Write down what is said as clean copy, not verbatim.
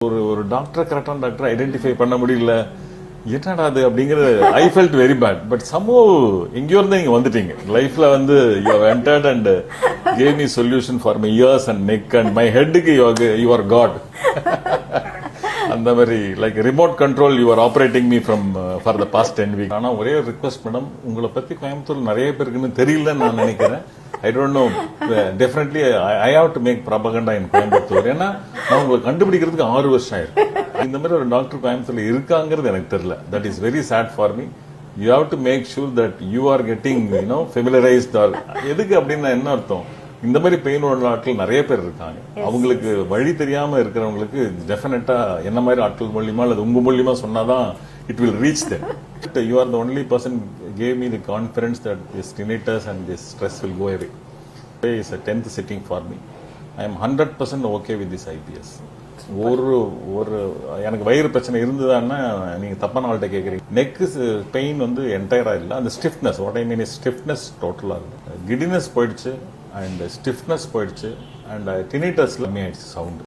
ஒரு டாக்டர் கரெக்டான doctor identify பண்ண முடியல, என்னடா அது அப்படிங்கிறது. I felt very bad. But somehow எங்கேயோ இருந்து நீங்க வந்துட்டீங்க லைஃப்ல வந்து you have entered and gave me solution for my ears and neck and my ஹெட்டுக்கு யூ ஆர் காட். அந்த மாதிரி like remote control you are operating me from for the past 10 week. ஆனா ஒரே ஒரு ரிக்வஸ்ட் மேடம், உங்களை பத்தி கோயம்புத்தூர் நிறைய பேருக்குன்னு தெரியலன்னு நான் நினைக்கிறேன். I don't know. Definitely, I have to make propaganda in Coimbatore. ஏன்னா நான் உங்களை கண்டுபிடிக்கிறதுக்கு 6 வருஷம் ஆயிருக்கு. இந்த மாதிரி ஒரு டாக்டர் கோயம்புத்தூர்ல இருக்காங்கிறது எனக்கு தெரியல. That is very sad for me. You have to make sure that you are getting, familiarized. எதுக்கு அப்படின்னு என்ன அர்த்தம்? இந்த மாதிரி பெயின் உள்ள ஆட்கள் நிறைய பேர் இருக்காங்க. அவங்களுக்கு வழி தெரியாம இருக்கிறவங்களுக்கு டெஃபினட்டா என்ன மாதிரி ஆட்கள் மூலியமா அல்லது உங்க மூலியமா சொன்னாதான் it will reach them. You are the only person gave me the confidence that this tinnitus and this stress will go away. Today is a 10th sitting for me. I am 100% okay with this IPS. ஒரு எனக்கு வயிறு பிரச்சனை இருந்ததுன்னா நீங்க தப்பான ஆள்கிட்ட கேட்குறீங்க. Neck pain வந்து என்டையரா இல்லை, அந்த stiffness, what I mean is stiffness டோட்டலா இருக்கு. கிடினஸ் போயிடுச்சு அண்ட் ஸ்டிஃப்னஸ் போயிடுச்சு அண்ட் டினிட்டஸ்ல கம்மி ஆயிடுச்சு சவுண்ட்.